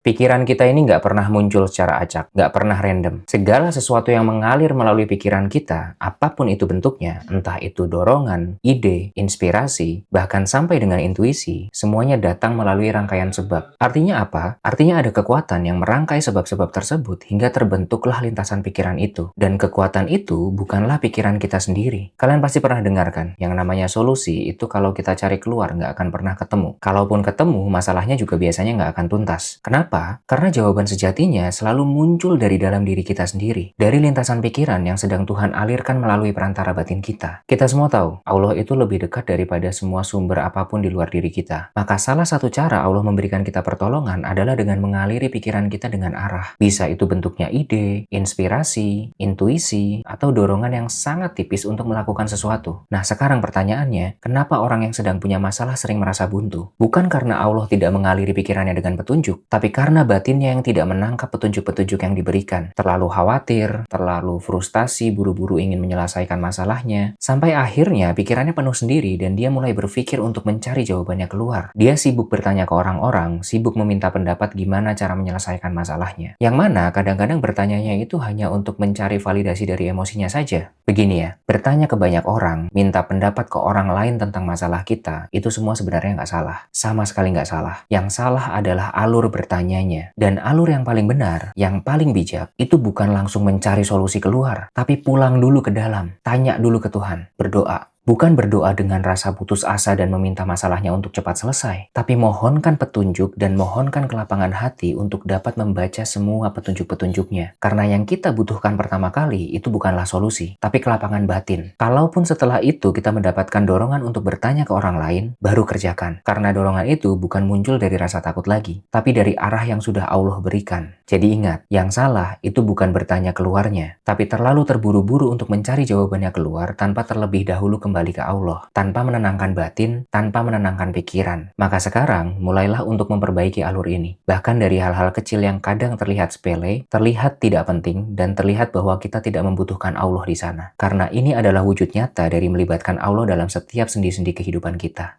Pikiran kita ini nggak pernah muncul secara acak, nggak pernah random. Segala sesuatu yang mengalir melalui pikiran kita, apapun itu bentuknya, entah itu dorongan, ide, inspirasi, bahkan sampai dengan intuisi, semuanya datang melalui rangkaian sebab. Artinya apa? Artinya ada kekuatan yang merangkai sebab-sebab tersebut hingga terbentuklah lintasan pikiran itu. Dan kekuatan itu bukanlah pikiran kita sendiri. Kalian pasti pernah dengarkan, yang namanya solusi itu kalau kita cari keluar nggak akan pernah ketemu. Kalaupun ketemu, masalahnya juga biasanya nggak akan tuntas. Kenapa? Karena jawaban sejatinya selalu muncul dari dalam diri kita sendiri, dari lintasan pikiran yang sedang Tuhan alirkan melalui perantara batin kita. Kita semua tahu, Allah itu lebih dekat daripada semua sumber apapun di luar diri kita. Maka salah satu cara Allah memberikan kita pertolongan adalah dengan mengaliri pikiran kita dengan arah. Bisa itu bentuknya ide, inspirasi, intuisi, atau dorongan yang sangat tipis untuk melakukan sesuatu. Nah, sekarang pertanyaannya, kenapa orang yang sedang punya masalah sering merasa buntu? Bukan karena Allah tidak mengaliri pikirannya dengan petunjuk, tapi karena batinnya yang tidak menangkap petunjuk-petunjuk yang diberikan. Terlalu khawatir, terlalu frustasi, buru-buru ingin menyelesaikan masalahnya, sampai akhirnya pikirannya penuh sendiri dan dia mulai berpikir untuk mencari jawabannya keluar. Dia sibuk bertanya ke orang-orang, sibuk meminta pendapat gimana cara menyelesaikan masalahnya. Yang mana kadang-kadang bertanyanya itu hanya untuk mencari validasi dari emosinya saja. Begini ya, bertanya ke banyak orang, minta pendapat ke orang lain tentang masalah kita, itu semua sebenarnya nggak salah. Sama sekali nggak salah. Yang salah adalah alur bertanyanya. Dan alur yang paling benar, yang paling bijak, itu bukan langsung mencari solusi keluar, tapi pulang dulu ke dalam, tanya dulu ke Tuhan, berdoa. Bukan berdoa dengan rasa putus asa dan meminta masalahnya untuk cepat selesai, tapi mohonkan petunjuk dan mohonkan kelapangan hati untuk dapat membaca semua petunjuk-petunjuknya. Karena yang kita butuhkan pertama kali itu bukanlah solusi, tapi kelapangan batin. Kalaupun setelah itu kita mendapatkan dorongan untuk bertanya ke orang lain, baru kerjakan. Karena dorongan itu bukan muncul dari rasa takut lagi, tapi dari arah yang sudah Allah berikan. Jadi ingat, yang salah itu bukan bertanya keluarnya, tapi terlalu terburu-buru untuk mencari jawabannya keluar tanpa terlebih dahulu kembali ke Allah, tanpa menenangkan batin, tanpa menenangkan pikiran. Maka sekarang, mulailah untuk memperbaiki alur ini. Bahkan dari hal-hal kecil yang kadang terlihat sepele, terlihat tidak penting, dan terlihat bahwa kita tidak membutuhkan Allah di sana. Karena ini adalah wujud nyata dari melibatkan Allah dalam setiap sendi-sendi kehidupan kita.